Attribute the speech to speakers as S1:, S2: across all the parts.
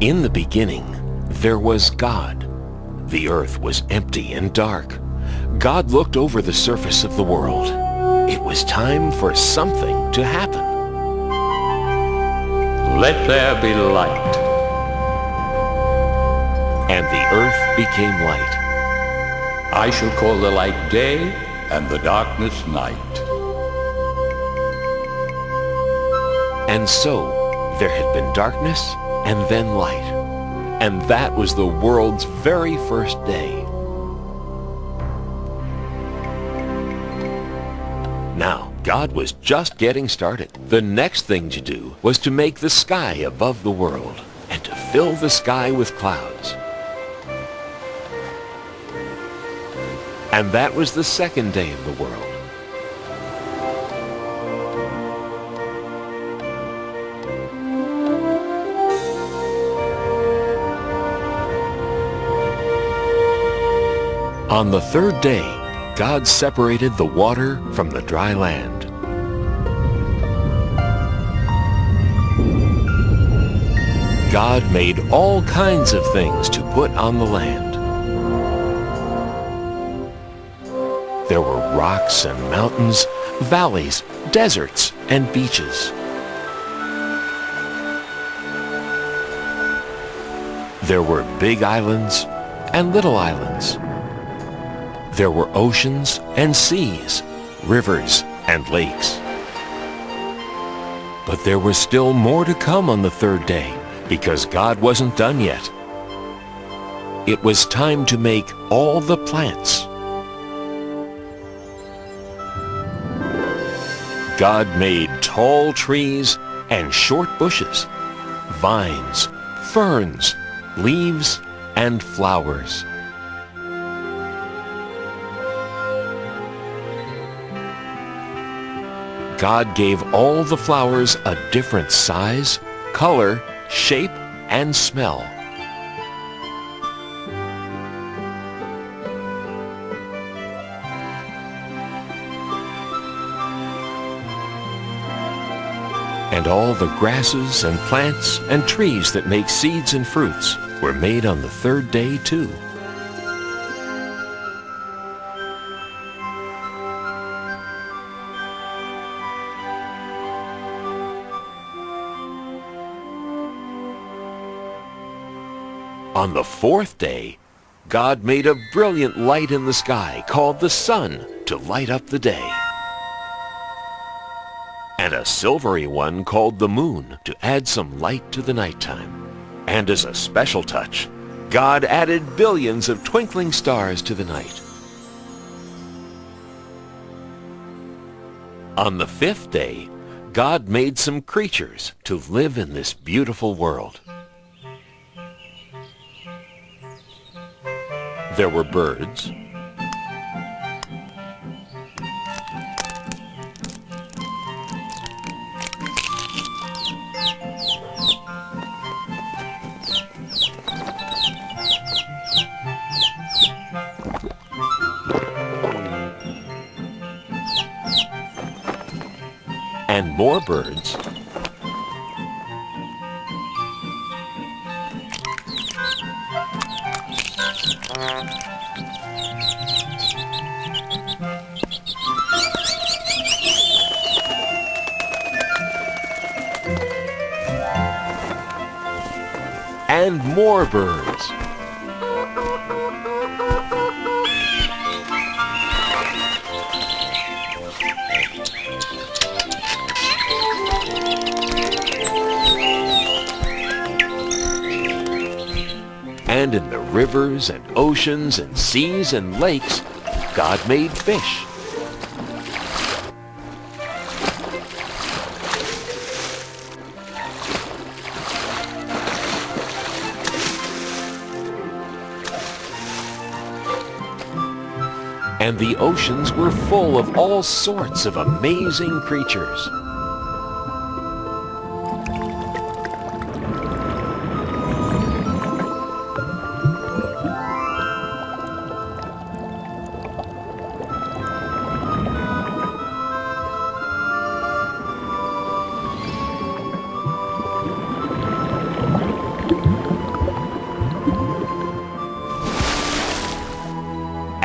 S1: In the beginning, there was God. The earth was empty and dark. God looked over the surface of the world. It was time for something to happen.
S2: Let there be light.
S1: And the earth became light.
S2: I shall call the light day and the darkness night.
S1: And so there had been darkness and then light. And that was the world's very first day. Now, God was just getting started. The next thing to do was to make the sky above the world and to fill the sky with clouds. And that was the second day of the world. On the third day, God separated the water from the dry land. God made all kinds of things to put on the land. There were rocks and mountains, valleys, deserts, and beaches. There were big islands and little islands. There were oceans and seas, rivers and lakes. But there was still more to come on the third day, because God wasn't done yet. It was time to make all the plants. God made tall trees and short bushes, vines, ferns, leaves, and flowers. God gave all the flowers a different size, color, shape, and smell. And all the grasses and plants and trees that make seeds and fruits were made on the third day too. On the fourth day, God made a brilliant light in the sky called the sun to light up the day, and a silvery one called the moon to add some light to the nighttime. And as a special touch, God added billions of twinkling stars to the night. On the fifth day, God made some creatures to live in this beautiful world. There were birds, and more birds, and more birds. And in the rivers and oceans and seas and lakes, God made fish. and the oceans were full of all sorts of amazing creatures.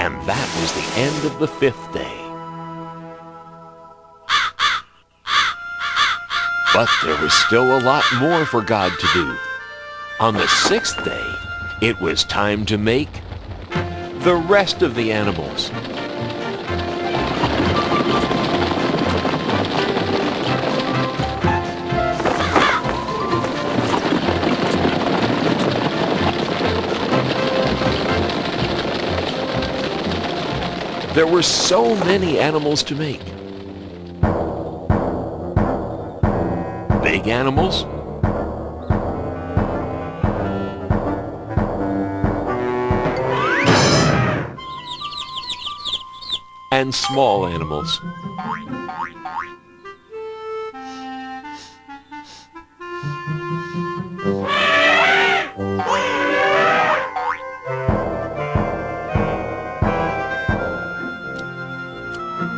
S1: And that was the end of the 5th day. But there was still a lot more for God to do. On the 6th day, it was time to make the rest of the animals. There were so many animals to make. Big animals, and small animals.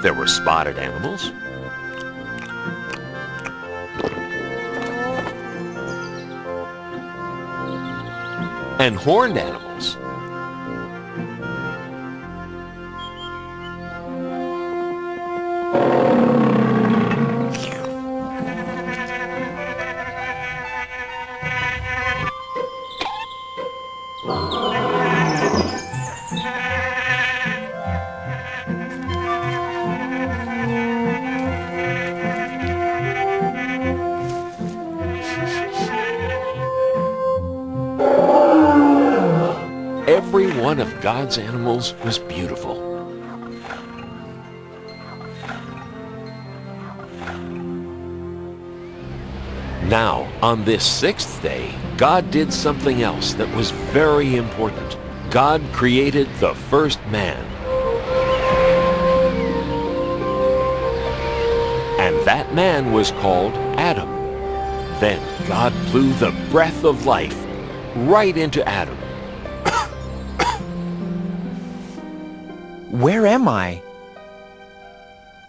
S1: There were spotted animals, and horned animals. Every one of God's animals was beautiful. Now, on this 6th day, God did something else that was very important. God created the first man. And that man was called Adam. Then God blew the breath of life right into Adam.
S3: Where am I?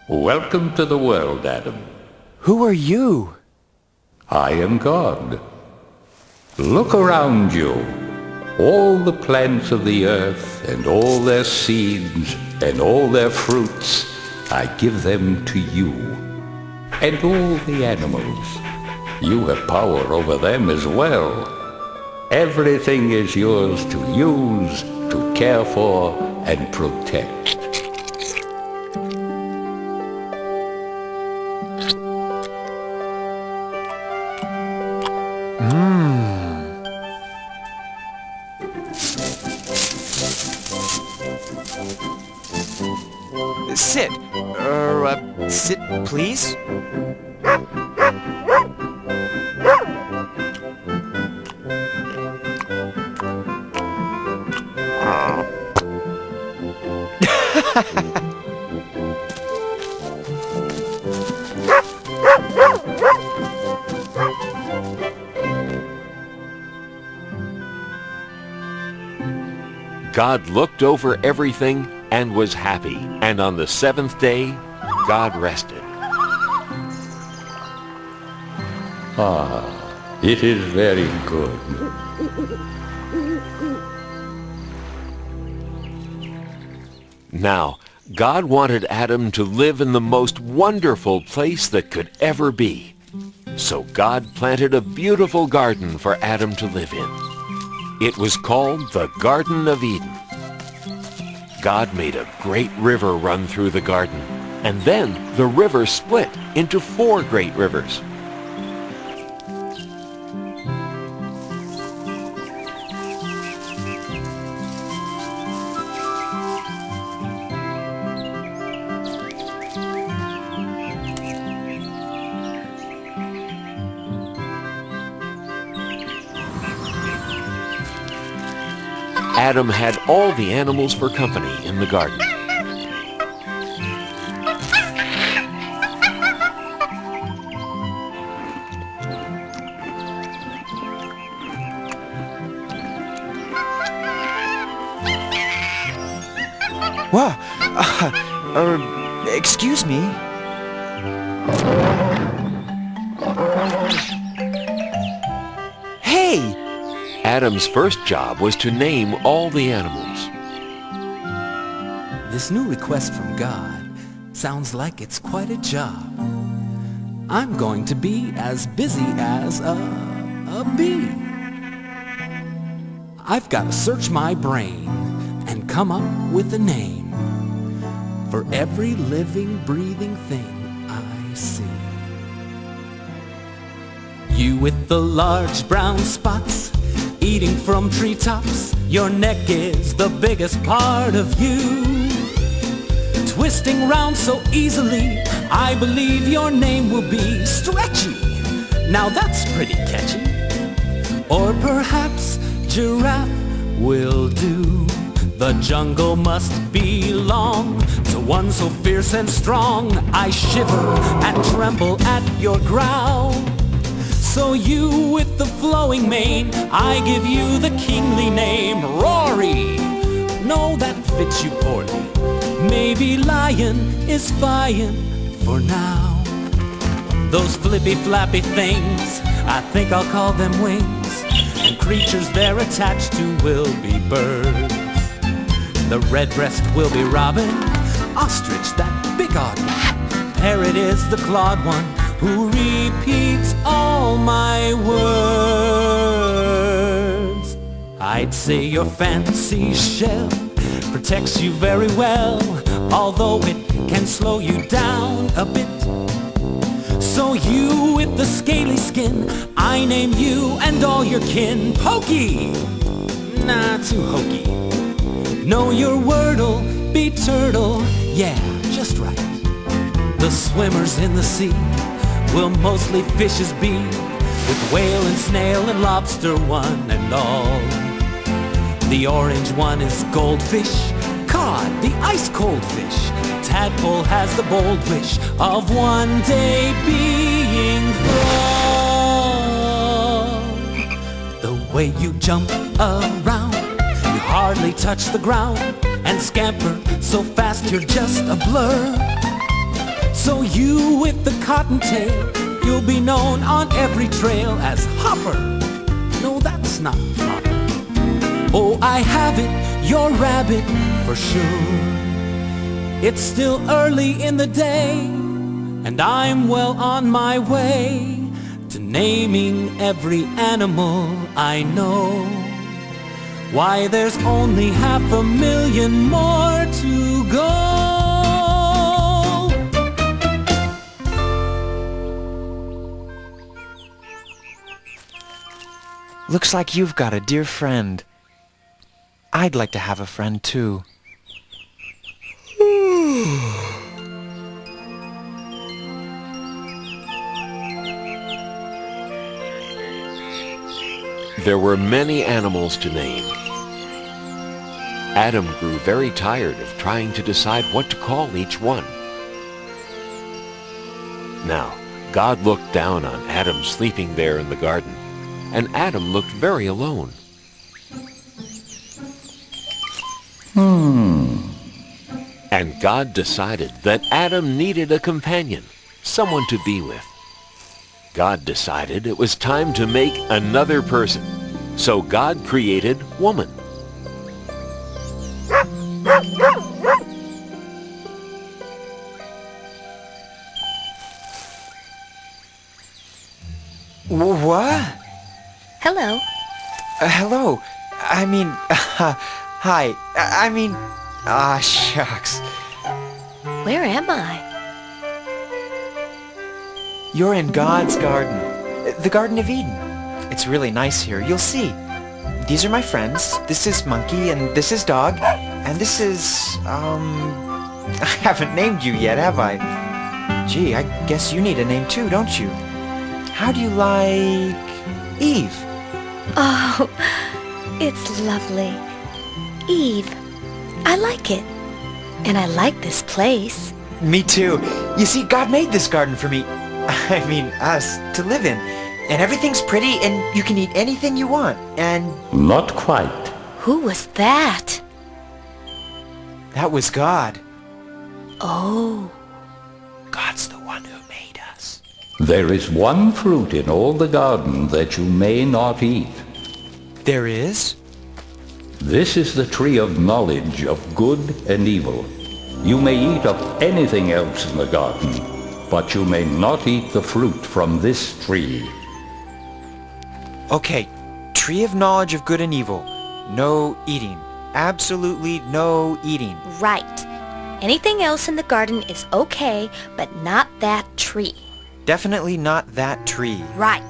S2: Welcome to the world, Adam.
S3: Who are you?
S2: I am God. Look around you. All the plants of the earth and all their seeds and all their fruits, I give them to you. And all the animals. You have power over them as well. Everything is yours to use, to care for, and protect.
S3: Sit. Sit, please.
S1: God looked over everything and was happy. And on the 7th day, God rested.
S2: It is very good.
S1: Now, God wanted Adam to live in the most wonderful place that could ever be. So God planted a beautiful garden for Adam to live in. It was called the Garden of Eden. God made a great river run through the garden, and then the river split into 4 great rivers. Adam had all the animals for company in the garden.
S3: Whoa! Excuse me? Hey!
S1: Adam's first job was to name all the animals.
S4: This new request from God sounds like it's quite a job. I'm going to be as busy as a bee. I've got to search my brain and come up with a name for every living, breathing thing I see. You with the large brown spots, eating from treetops, your neck is the biggest part of you. Twisting round so easily, I believe your name will be Stretchy. Now that's pretty catchy. Or perhaps Giraffe will do. The jungle must belong to one so fierce and strong. I shiver and tremble at your growl. So you with the flowing mane, I give you the kingly name, Rory. No, that fits you poorly. Maybe lion is fine for now. Those flippy flappy things, I think I'll call them wings. And creatures they're attached to will be birds. The redbreast will be robin, ostrich that big odd one. Parrot is the clawed one who repeats all my words. I'd say your fancy shell protects you very well, although it can slow you down a bit. So you with the scaly skin, I name you and all your kin Pokey. Nah, too hokey. Know your word'll be turtle, yeah, just right. The swimmers in the sea will mostly fishes be, with whale and snail and lobster one and all. The orange one is goldfish, cod, the ice-cold fish. Tadpole has the bold wish of one day being frog. The way you jump around, you hardly touch the ground, and scamper so fast you're just a blur. So you with the cottontail, you'll be known on every trail as Hopper. No, that's not Hopper. Oh, I have it, you're rabbit for sure. It's still early in the day, and I'm well on my way to naming every animal I know. Why, there's only 500,000 more to go.
S3: Looks like you've got a dear friend. I'd like to have a friend too.
S1: There were many animals to name. Adam grew very tired of trying to decide what to call each one. Now, God looked down on Adam sleeping there in the garden, and Adam looked very alone. And God decided that Adam needed a companion, someone to be with. God decided it was time to make another person, so God created woman.
S3: What?
S5: Hello.
S3: Hello. I mean, hi. Shucks.
S5: Where am I?
S3: You're in God's garden. The Garden of Eden. It's really nice here. You'll see. These are my friends. This is Monkey, and this is Dog, and this is, I haven't named you yet, have I? Gee, I guess you need a name too, don't you? How do you like Eve?
S5: Oh, it's lovely. Eve. I like it. And I like this place.
S3: Me too. You see, God made this garden for me. I mean, us, to live in. And everything's pretty, and you can eat anything you want, and...
S2: Not quite.
S5: Who was that?
S3: That That was God.
S5: Oh,
S3: God's the one who made us.
S2: There is one fruit in all the garden that you may not eat.
S3: There is?
S2: This is the tree of knowledge of good and evil. You may eat of anything else in the garden, but you may not eat the fruit from this tree.
S3: Okay, tree of knowledge of good and evil. No eating. Absolutely no eating.
S5: right. Anything else in the garden is okay, but not that tree.
S3: Definitely not that tree.
S5: Right.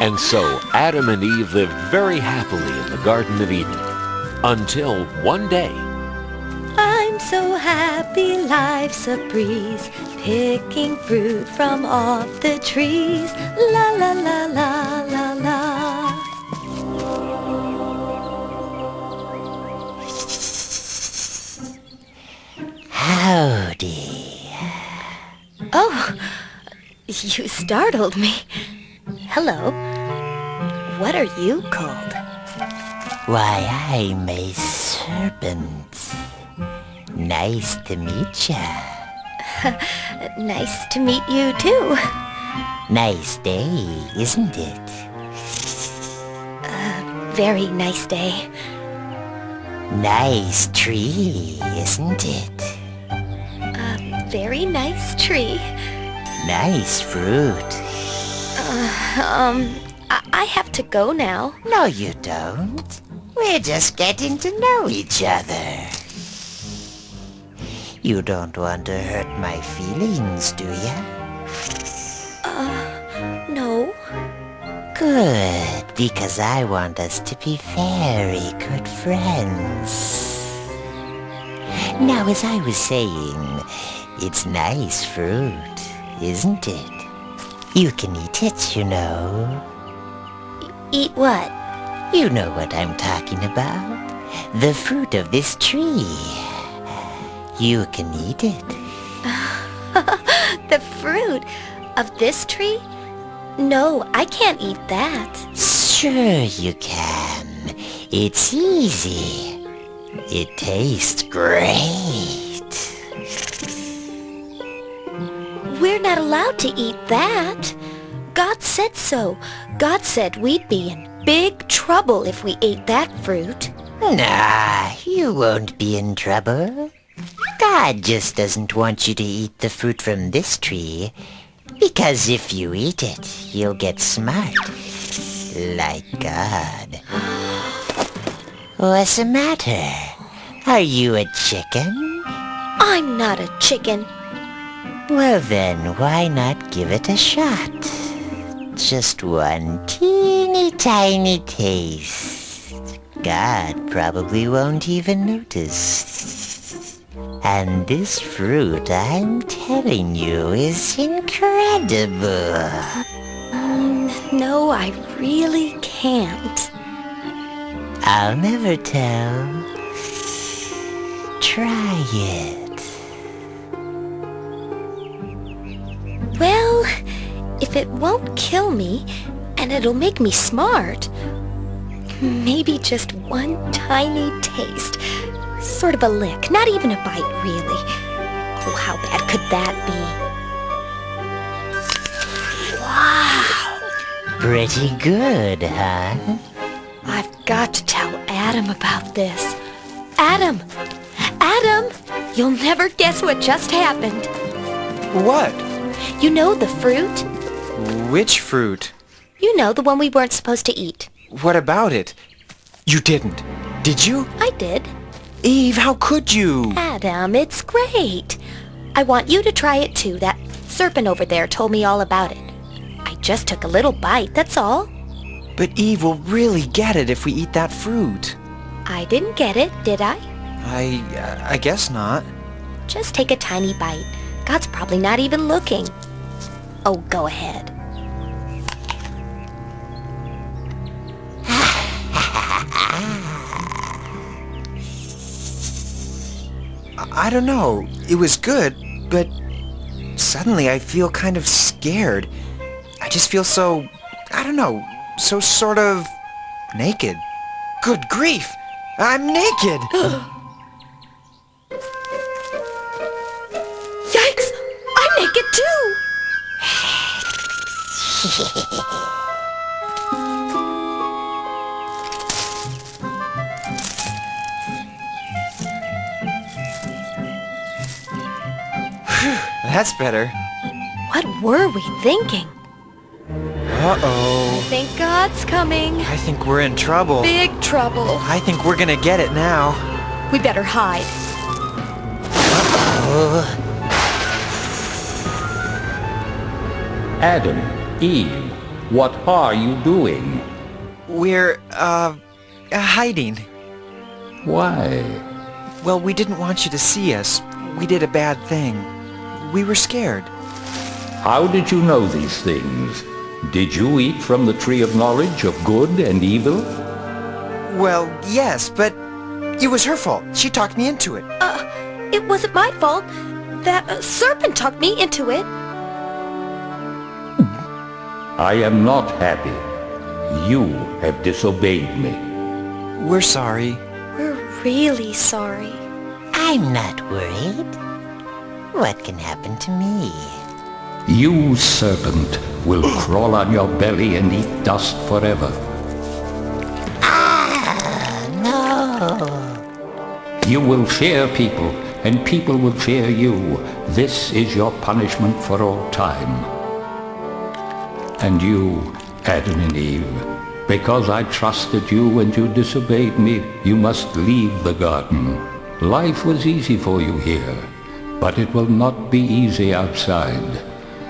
S1: And so Adam and Eve lived very happily in the Garden of Eden. Until one day,
S5: I'm so happy, life's a breeze, picking fruit from off the trees. La la la la la la.
S6: Howdy.
S5: Oh, you startled me. Hello. What are you called?
S6: Why, I'm a serpent. Nice to meet ya.
S5: Nice to meet you too.
S6: Nice day, isn't it?
S5: Very nice day.
S6: Nice tree, isn't it?
S5: Very nice tree.
S6: Nice fruit.
S5: I have to go now.
S6: No, you don't. We're just getting to know each other. You don't want to hurt my feelings, do ya?
S5: No.
S6: Good, because I want us to be very good friends. Now, as I was saying, it's nice fruit, isn't it? You can eat it, you know.
S5: Eat what?
S6: You know what I'm talking about. The fruit of this tree. You can eat it.
S5: The fruit of this tree? No, I can't eat that.
S6: Sure you can. It's easy. It tastes great.
S5: We're not allowed to eat that. God said so. God said we'd be in big trouble if we ate that fruit.
S6: Nah, you won't be in trouble. God just doesn't want you to eat the fruit from this tree, because if you eat it, you'll get smart. Like God. What's the matter? Are you a chicken?
S5: I'm not a chicken.
S6: Well then, why not give it a shot? Just one teeny tiny taste. God probably won't even notice. And this fruit, I'm telling you, is incredible.
S5: No, I really can't.
S6: I'll never tell. Try it.
S5: Well, if it won't kill me, and it'll make me smart, maybe just one tiny taste. Sort of a lick, not even a bite, really. Oh, how bad could that be? Wow!
S6: Pretty good, huh?
S5: I've got to tell Adam about this. Adam! Adam! You'll never guess what just happened.
S3: What?
S5: You know the fruit?
S3: Which fruit?
S5: You know, the one we weren't supposed to eat.
S3: What about it? You didn't. Did you?
S5: I did.
S3: Eve, how could you?
S5: Adam, it's great. I want you to try it too. That serpent over there told me all about it. I just took a little bite, that's all.
S3: But Eve will really get it if we eat that fruit.
S5: I didn't get it, did I?
S3: I guess not.
S5: Just take a tiny bite. God's probably not even looking. Oh, go ahead.
S3: I don't know. It was good, but suddenly I feel kind of scared. I just feel so, I don't know, so sort of naked. Good grief! I'm naked!
S5: Yikes! I'm naked too!
S3: That's better.
S5: What were we thinking?
S3: Uh-oh.
S5: I think God's coming.
S3: I think we're in trouble.
S5: Big trouble.
S3: I think we're gonna get it now.
S5: We better hide.
S2: Adam, Eve, what are you doing?
S3: We're, hiding.
S2: Why?
S3: Well, we didn't want you to see us. We did a bad thing. We were scared.
S2: How did you know these things? Did you eat from the tree of knowledge of good and evil?
S3: Well, yes, but it was her fault. She talked me into it.
S5: It wasn't my fault. That serpent talked me into it.
S2: I am not happy. You have disobeyed me.
S3: We're sorry.
S5: We're really sorry.
S6: I'm not worried. What can happen to me?
S2: You, serpent, will crawl on your belly and eat dust forever.
S6: No.
S2: You will fear people, and people will fear you. This is your punishment for all time. And you, Adam and Eve, because I trusted you and you disobeyed me, you must leave the garden. Life was easy for you here, but it will not be easy outside.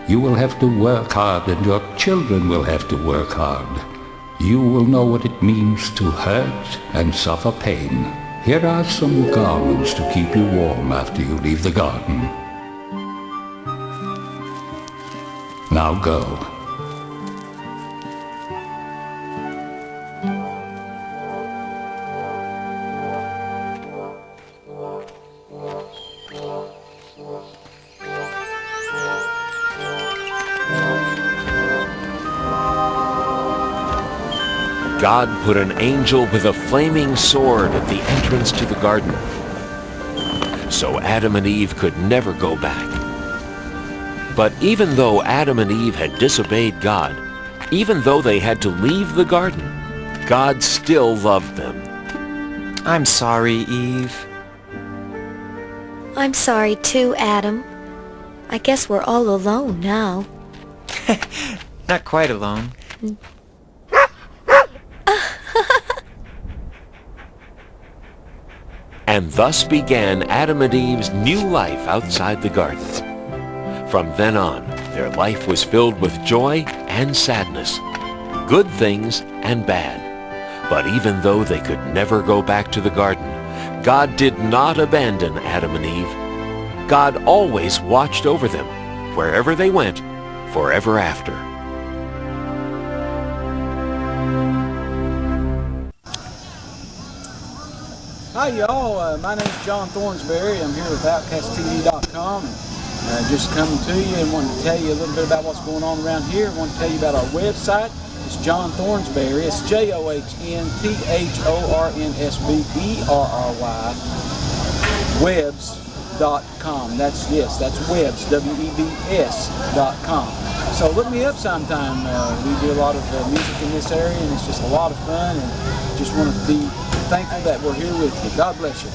S2: You will have to work hard, and your children will have to work hard. You will know what it means to hurt and suffer pain. Here are some garments to keep you warm after you leave the garden. Now go.
S1: God put an angel with a flaming sword at the entrance to the garden, so Adam and Eve could never go back. But even though Adam and Eve had disobeyed God, even though they had to leave the garden, God still loved them.
S3: I'm sorry, Eve.
S5: I'm sorry too, Adam. I guess we're all alone now.
S3: Not quite alone.
S1: And thus began Adam and Eve's new life outside the garden. From then on, their life was filled with joy and sadness, good things and bad. But even though they could never go back to the garden, God did not abandon Adam and Eve. God always watched over them, wherever they went, forever after.
S7: Hi y'all, my name is John Thornsberry. I'm here with OutcastTV.com and just coming to you and wanting to tell you a little bit about what's going on around here. I want to tell you about our website. It's John Thornsberry. It's JOHNTHORNSBERRY webs.com. That's webs, WEBS.com. So look me up sometime. We do a lot of music in this area, and it's just a lot of fun, and just want to be thankful that we're here with you. God bless you.